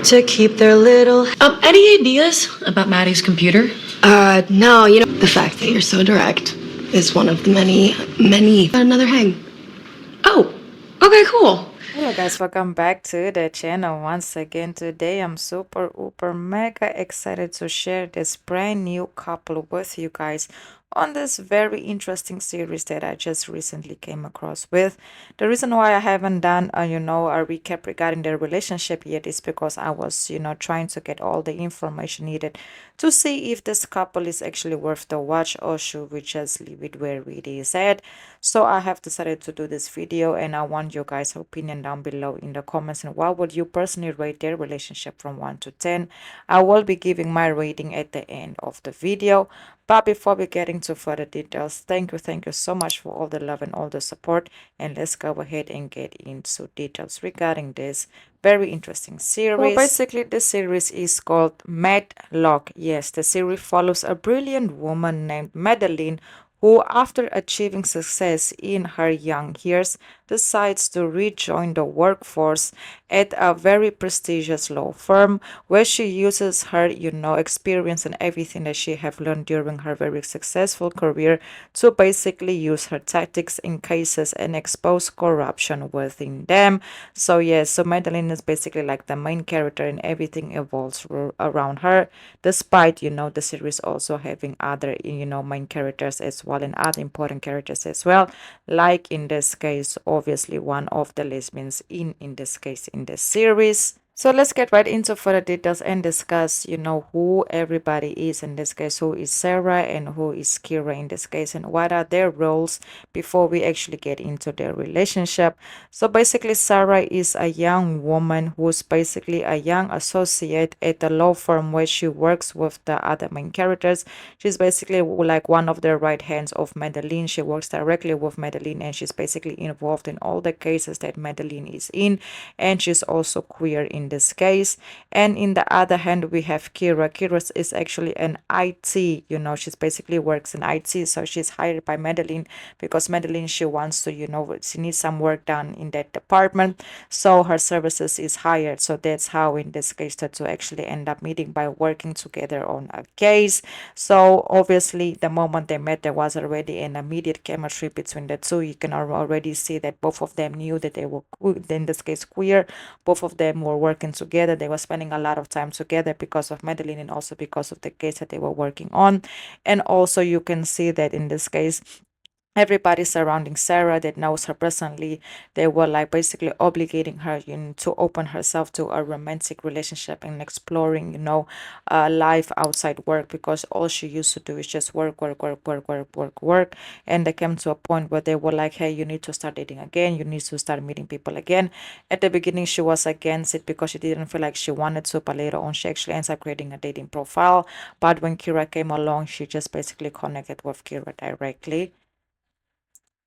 to keep their little. Any ideas about Maddie's computer? No, the fact that you're so direct is one of the many. Another hang. Oh, okay, cool. Hello guys, welcome back to the channel once again. Today I'm super mega excited to share this brand new couple with you guys on this very interesting series that I just recently came across with. The reason why I haven't done a recap regarding their relationship yet is because I was trying to get all the information needed to see if this couple is actually worth the watch, or should we just leave it where it is at. So I have decided to do this video, and I want your guys' opinion down below in the comments. And what would you personally rate their relationship from 1 to 10? I will be giving my rating at the end of the video. But before we get into further details, thank you so much for all the love and all the support. And let's go ahead and get into details regarding this very interesting series. Well, basically, the series is called Matlock. Yes, the series follows a brilliant woman named Madeline who, after achieving success in her young years, decides to rejoin the workforce at a very prestigious law firm, where she uses her, experience and everything that she have learned during her very successful career to basically use her tactics in cases and expose corruption within them. So yes, so Madeline is basically like the main character, and everything evolves around her, despite, the series also having other, main characters as well, and other important characters as well, like in this case obviously one of the lesbians in this case in this series. So let's get right into further details and discuss, who everybody is in this case, who is Sarah and who is Kira in this case, and what are their roles before we actually get into their relationship. So basically, Sarah is a young woman who's basically a young associate at the law firm where she works with the other main characters. She's basically like one of the right hands of Madeline. She works directly with Madeline, and she's basically involved in all the cases that Madeline is in, and she's also queer in this case. And in the other hand, we have Kira. Kira is actually an IT, she's basically works in IT. So she's hired by Madeline because Madeline, she wants to, she needs some work done in that department. So her services is hired. So that's how in this case the two actually end up meeting by working together on a case. So obviously the moment they met, there was already an immediate chemistry between the two. You can already see that both of them knew that they were, in this case, queer. Both of them were working together. They were spending a lot of time together because of Madeline, and also because of the case that they were working on. And also you can see that in this case, everybody surrounding Sarah that knows her personally, they were like basically obligating her, to open herself to a romantic relationship and exploring, life outside work, because all she used to do is just work. And they came to a point where they were like, hey, you need to start dating again. You need to start meeting people again. At the beginning, she was against it because she didn't feel like she wanted to, but later on, she actually ends up creating a dating profile. But when Kira came along, she just basically connected with Kira directly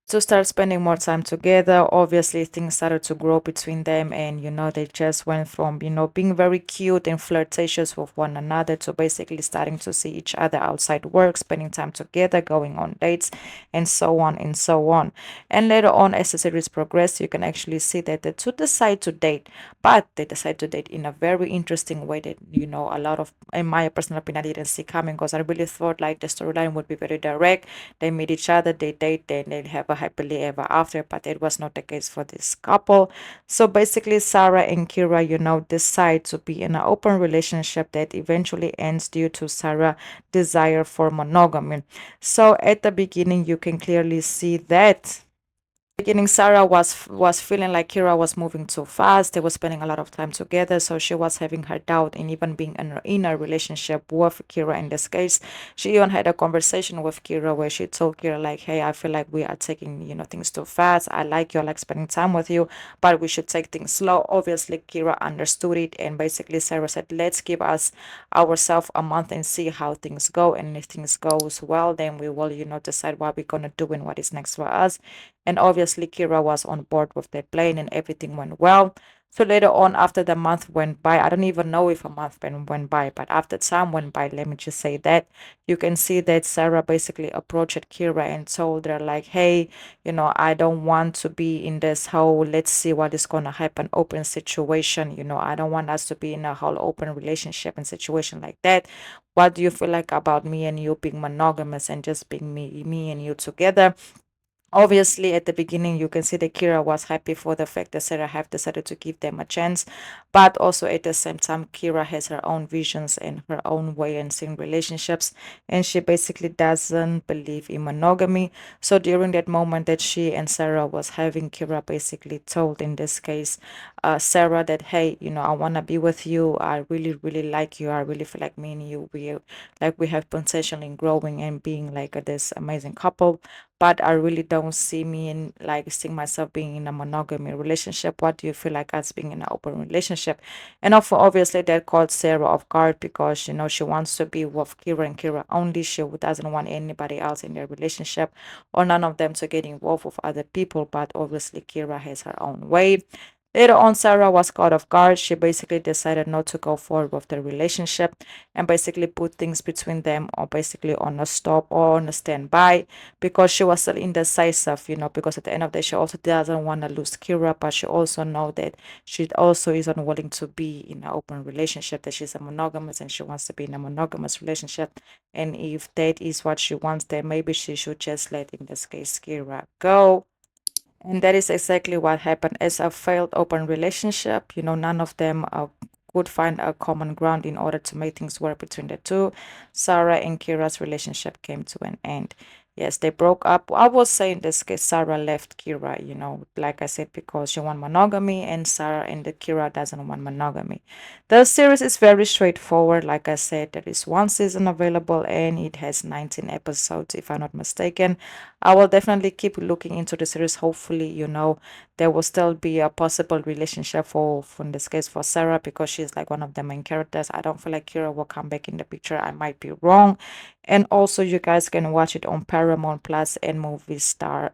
to start spending more time together. Obviously things started to grow between them, and they just went from being very cute and flirtatious with one another to basically starting to see each other outside work, spending time together, going on dates, and so on and so on. And later on, as the series progressed, you can actually see that the two decide to date, but they decide to date in a very interesting way that a lot of, in my personal opinion, I didn't see coming, because I really thought like the storyline would be very direct. They meet each other, they date, then they have a happily ever after, but it was not the case for this couple. So basically Sarah and Kira, decide to be in an open relationship that eventually ends due to Sarah's desire for monogamy. So at the beginning, you can clearly see that beginning, Sarah was feeling like Kira was moving too fast. They were spending a lot of time together, so she was having her doubt in even being in a relationship with Kira in this case. She even had a conversation with Kira where she told Kira like, hey, I feel like we are taking things too fast. I like you, I like spending time with you, but we should take things slow. Obviously Kira understood it, and basically Sarah said, let's give ourselves a month and see how things go, and if things goes well, then we will decide what we're gonna do and what is next for us. And obviously Kira was on board with their plan, and everything went well. So later on, after the month went by, I don't even know if a month went by, but after time went by, let me just say that, you can see that Sarah basically approached Kira and told her like, hey, I don't want to be in this whole let's see what is going to happen open situation. I don't want us to be in a whole open relationship and situation like that. What do you feel like about me and you being monogamous and just being me and you together? Obviously, at the beginning, you can see that Kira was happy for the fact that Sarah have decided to give them a chance, but also at the same time, Kira has her own visions and her own way in seeing relationships, and she basically doesn't believe in monogamy. So during that moment that she and Sarah was having, Kira basically told, in this case, Sarah that, hey, I want to be with you. I really, really like you. I really feel like me and you, we have potential in growing and being like this amazing couple, but I really don't see me in like seeing myself being in a monogamy relationship. What do you feel like us being in an open relationship? And obviously that caught Sarah off guard because she wants to be with Kira and Kira only. She doesn't want anybody else in their relationship or none of them to get involved with other people. But obviously Kira has her own way. Later on, Sarah was caught off guard. She basically decided not to go forward with the relationship and basically put things between them or basically on a stop or on a standby because she was still indecisive, because at the end of the day, she also doesn't want to lose Kira, but she also know that she also is unwilling to be in an open relationship, that she's a monogamous and she wants to be in a monogamous relationship. And if that is what she wants, then maybe she should just let, in this case, Kira go. And that is exactly what happened. As a failed open relationship, none of them could find a common ground in order to make things work between the two. Sarah and Kira's relationship came to an end. Yes, they broke up. I would say in this case, Sarah left Kira, like I said, because she want monogamy, and Sarah and the Kira doesn't want monogamy. The series is very straightforward. Like I said, there is one season available and it has 19 episodes, if I'm not mistaken. I will definitely keep looking into the series. Hopefully, there will still be a possible relationship for in this case for Sarah because she's like one of the main characters. I don't feel like Kira will come back in the picture. I might be wrong. And also you guys can watch it on Paramount Plus and Movie Star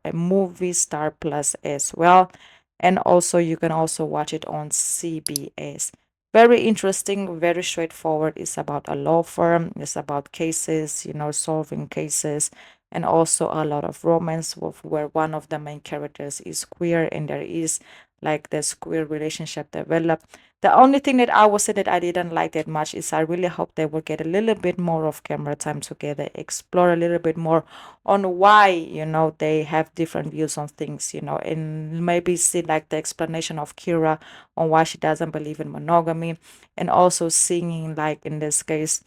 Plus as well. And also you can also watch it on CBS. Very interesting, very straightforward. It's about a law firm. It's about cases, solving cases, and also a lot of romance with where one of the main characters is queer and there is like this queer relationship developed. The only thing that I would say that I didn't like that much is I really hope they will get a little bit more of camera time together, explore a little bit more on why, they have different views on things, and maybe see like the explanation of Kira on why she doesn't believe in monogamy, and also seeing like in this case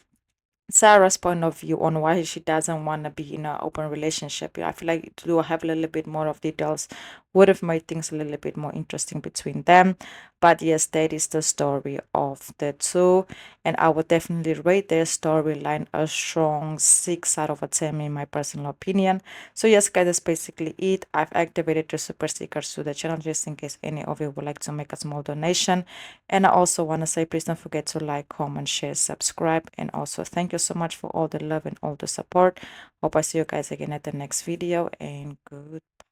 Sarah's point of view on why she doesn't want to be in an open relationship. I feel like to have a little bit more of details would have made things a little bit more interesting between them. But yes, that is the story of the two. And I would definitely rate their storyline a strong 6 out of a 10 in my personal opinion. So yes, guys, that's basically it. I've activated the super stickers to the channel just in case any of you would like to make a small donation. And I also want to say, please don't forget to like, comment, share, subscribe. And also thank you so much for all the love and all the support. Hope I see you guys again at the next video, and goodbye.